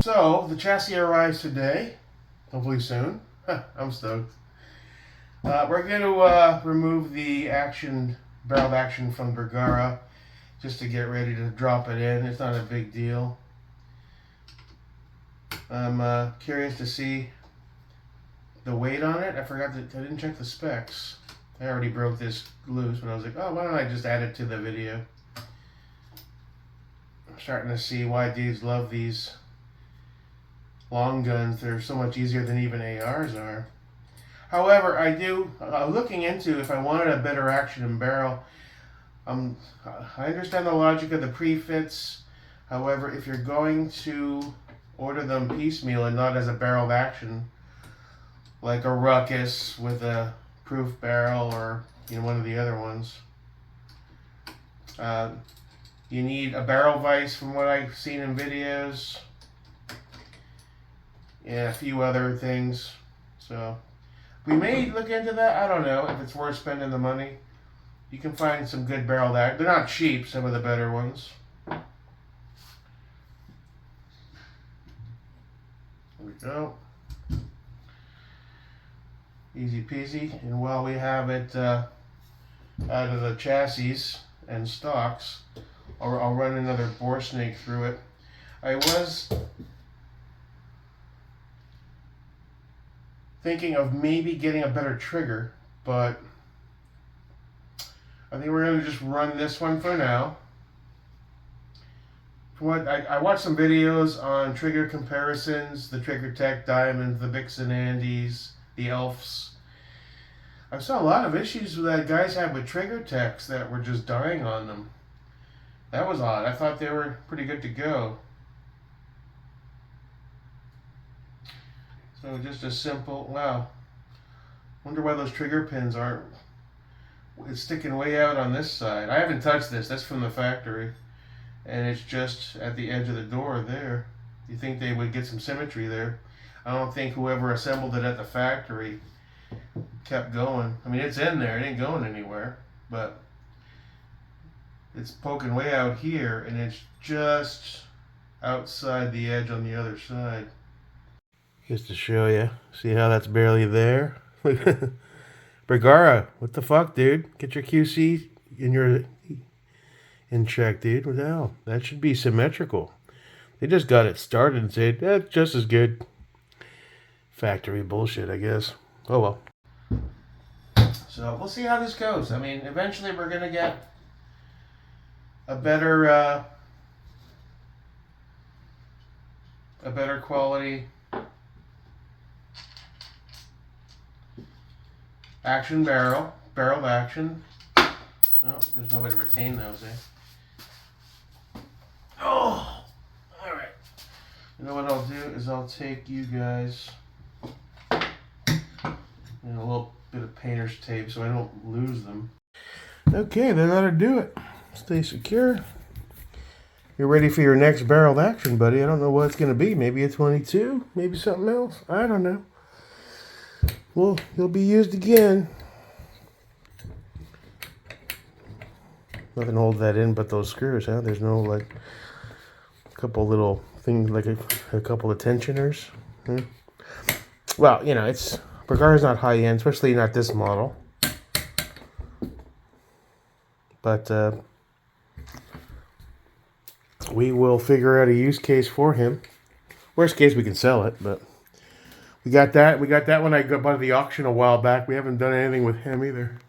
So, the chassis arrives today, hopefully soon. I'm stoked. We're going to remove the barrel action from Bergara just to get ready to drop it in. It's not a big deal. I'm curious to see the weight on it. I didn't check the specs. I already broke this loose, but I was like, oh, why don't I just add it to the video? I'm starting to see why dudes love these long guns. They're so much easier than even ARs are. However, I'm looking into if I wanted a better action and barrel. I understand the logic of the pre-fits. However, if you're going to order them piecemeal and not as a barreled action, like a Ruckus with a proof barrel or one of the other ones, you need a barrel vise from what I've seen in videos. Yeah, a few other things. So we may look into that. I don't know if it's worth spending the money. You can find some good barreled action. They're not cheap, some of the better ones. There we go. Easy peasy. And while we have it out of the chassis and stocks, I'll run another bore snake through it. I was thinking of maybe getting a better trigger, but I think we're going to just run this one for now. I watched some videos on trigger comparisons, the Trigger Tech Diamonds, the Vixen Andes, the Elfs. I saw a lot of issues that guys had with Trigger Techs that were just dying on them. That was odd. I thought they were pretty good to go. So just a simple, wow. Wonder why those trigger pins aren't, it's sticking way out on this side. I haven't touched this. That's from the factory. And it's just at the edge of the door there. You think they would get some symmetry there. I don't think whoever assembled it at the factory kept going. I mean, it's in there. It ain't going anywhere. But it's poking way out here, and it's just outside the edge on the other side. Just to show you. See how that's barely there? Bergara, what the fuck, dude? Get your QC in check, dude. What the hell? That should be symmetrical. They just got it started and said, that's just as good. Factory bullshit, I guess. Oh well. So we'll see how this goes. I mean, eventually we're gonna get a better quality action barrel of action. Oh, there's no way to retain those, eh? Oh, all right. You know what I'll do is I'll take you guys and a little bit of painter's tape so I don't lose them. Okay, then that'll do it. Stay secure. You're ready for your next barreled action, buddy. I don't know what it's going to be. Maybe a 22, maybe something else. I don't know. Well, he'll be used again. Nothing holds that in but those screws, huh? There's no, like, a couple little things, like a couple of tensioners. Well, it's Bergara's not high-end, especially not this model. But we will figure out a use case for him. Worst case, we can sell it, but we got that. We got that one I bought at the auction a while back. We haven't done anything with him either.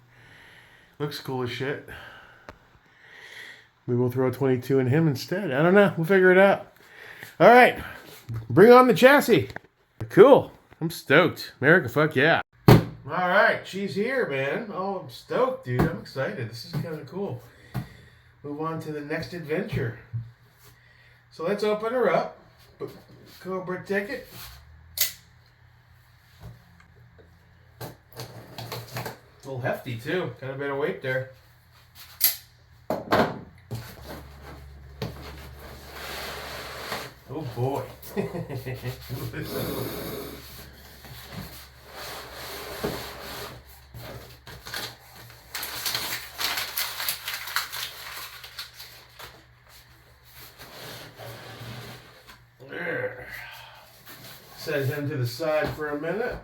Looks cool as shit. We will throw a 22 in him instead. I don't know. We'll figure it out. All right. Bring on the chassis. Cool. I'm stoked. America, fuck yeah. All right. She's here, man. Oh, I'm stoked, dude. I'm excited. This is kind of cool. Move on to the next adventure. So let's open her up. Cobra ticket. A little hefty, too. Got a bit of weight there. Oh boy. There. set him to the side for a minute.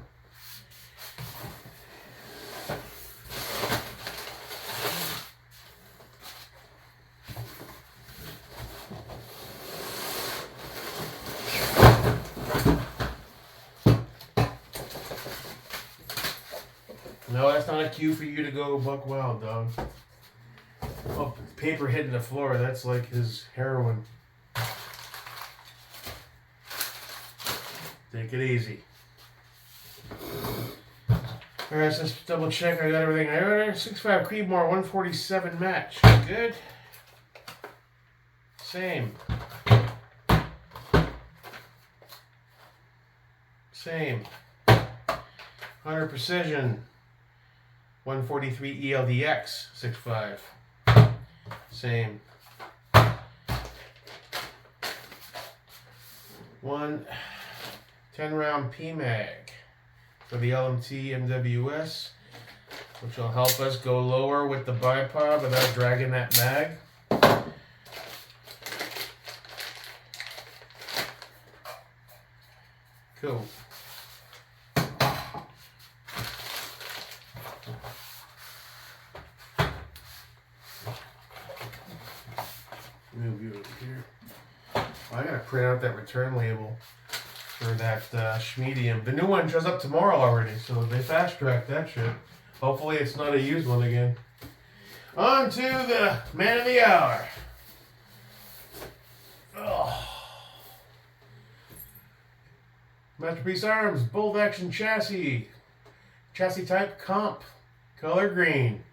No, that's not a cue for you to go buck wild, dog. Oh, paper hitting the floor. That's like his heroin. Take it easy. Alright, so let's double check. I got everything. I ordered 6.5 Creedmoor, 147 match. Good. Same. Same. 100 Precision. 143 ELDX 6.5. Same. 1 10-round PMAG for the LMT MWS, which will help us go lower with the bipod without dragging that mag. Cool. Move you over here. I gotta print out that return label for that Schmedium. The new one shows up tomorrow already, so they fast tracked that shit. Hopefully it's not a used one again. On to the man of the hour. Oh. Masterpiece Arms, bolt action chassis. Chassis type comp. Color green.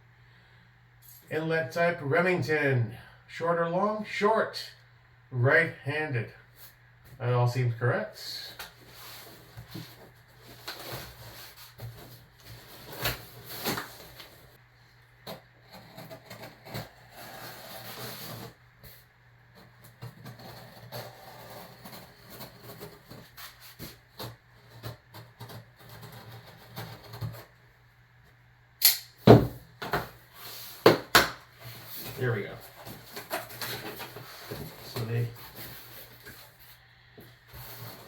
Inlet type Remington. Short or long? Short. Right-handed. That all seems correct. There we go. So they...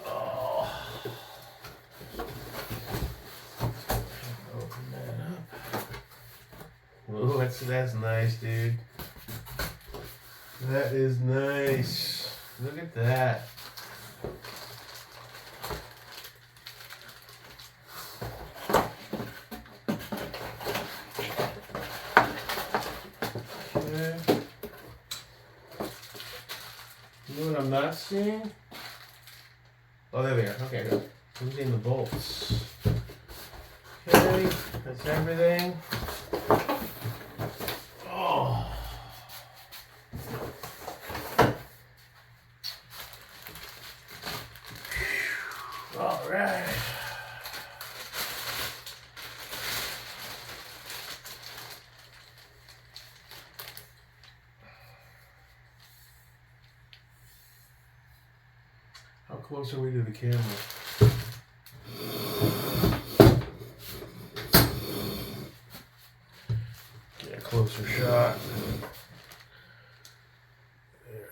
Oh. Open that up. Ooh, that's nice, dude. That is nice. Look at that. Okay. You know what I'm not seeing? Oh, there they are. Okay, good. I'm seeing the bolts. Okay, that's everything. Oh. All right. How close are we to the camera? Get a closer shot. There.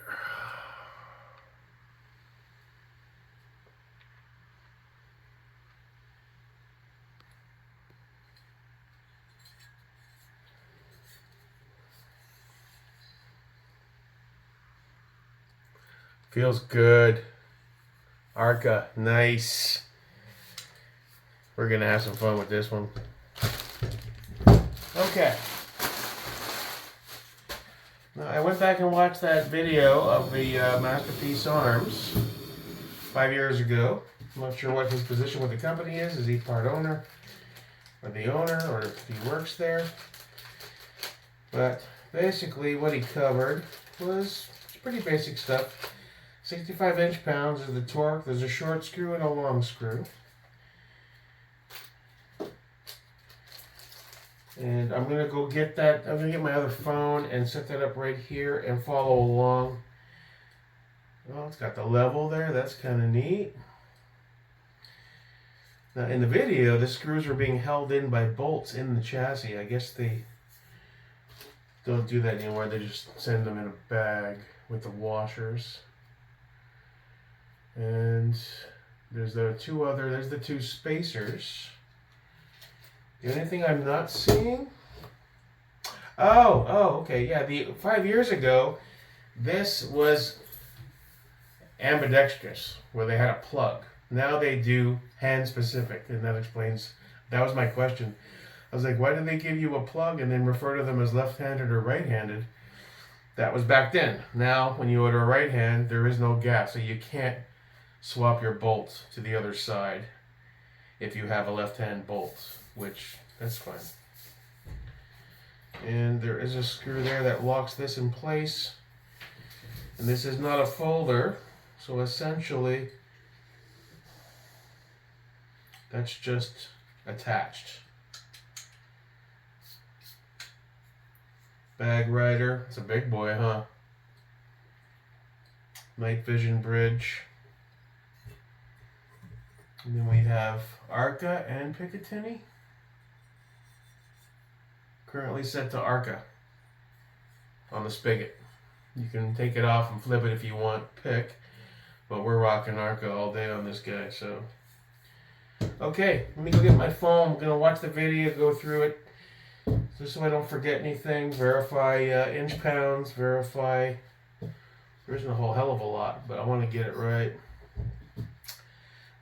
Feels good. Arca, nice. We're gonna have some fun with this one. Okay. Now, I went back and watched that video of the Masterpiece Arms 5 years ago. I'm not sure what his position with the company is. Is he part owner or the owner, or if he works there? But basically what he covered was pretty basic stuff. 65 inch-pounds is the torque. There's a short screw and a long screw. And I'm going to go get that. I'm going to get my other phone and set that up right here and follow along. Well, it's got the level there. That's kind of neat. Now, in the video, the screws are being held in by bolts in the chassis. I guess they don't do that anymore. They just send them in a bag with the washers. And There's the two spacers. The only thing I'm not seeing. Okay, yeah. 5 years ago, this was ambidextrous, where they had a plug. Now they do hand specific, and that explains. That was my question. I was like, why did they give you a plug and then refer to them as left-handed or right-handed? That was back then. Now, when you order a right hand, there is no gap, so you can't swap your bolt to the other side if you have a left-hand bolt, which that's fine. And there is a screw there that locks this in place. And this is not a folder, so essentially that's just attached. Bag rider. It's a big boy, huh? Night vision bridge. And then we have Arca and Picatinny. Currently set to Arca on the spigot. You can take it off and flip it if you want, pick. But we're rocking Arca all day on this guy, so. Okay, let me go get my phone. I'm going to watch the video, go through it. Just so I don't forget anything. Verify inch pounds, verify. There isn't a whole hell of a lot, but I want to get it right.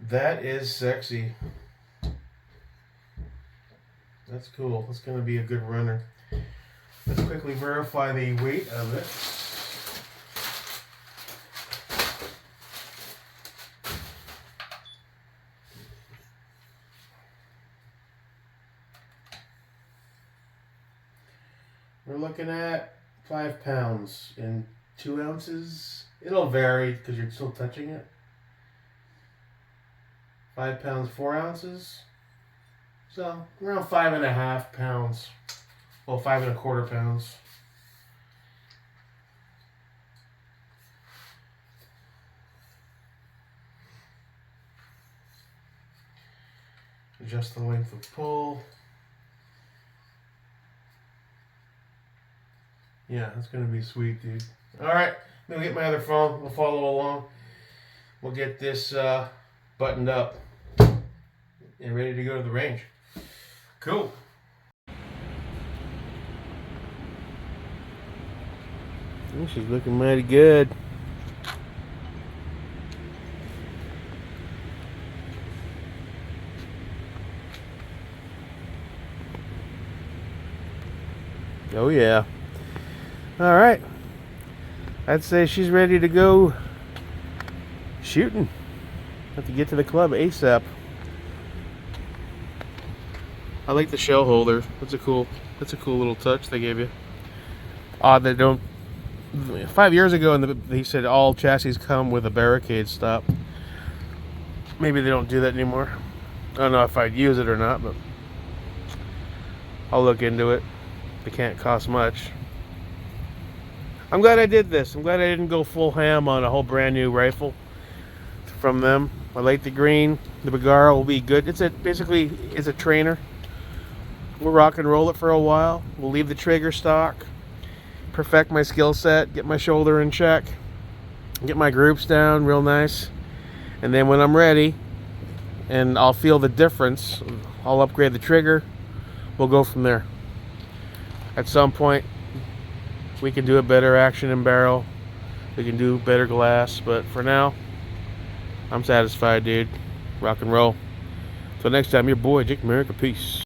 That is sexy. That's cool. It's going to be a good runner. Let's quickly verify the weight of it. We're looking at 5 pounds and 2 ounces. It'll vary because you're still touching it. 5 pounds, 4 ounces. So around 5.5 pounds. Well, 5.25 pounds. Adjust the length of pull. Yeah, that's going to be sweet, dude. Alright, let me get my other phone. We'll follow along. We'll get this buttoned up and ready to go to the range. Cool. She's looking mighty good. Oh yeah. All right. I'd say she's ready to go shooting. Have to get to the club ASAP. I like the shell holder. That's a cool little touch they gave you. Odd they don't. 5 years ago, they said all chassis come with a barricade stop. Maybe they don't do that anymore. I don't know if I'd use it or not, but I'll look into it. It can't cost much. I'm glad I did this. I'm glad I didn't go full ham on a whole brand new rifle from them. I like the green. The Bergara will be good. Basically it's a trainer. We'll rock and roll it for a while. We'll leave the trigger stock, perfect my skill set, get my shoulder in check, get my groups down real nice, and then when I'm ready and I'll feel the difference, I'll upgrade the trigger. We'll go from there. At some point we can do a better action and barrel, we can do better glass, but for now I'm satisfied, dude. Rock and roll. Till next time, your boy Jake America. Peace.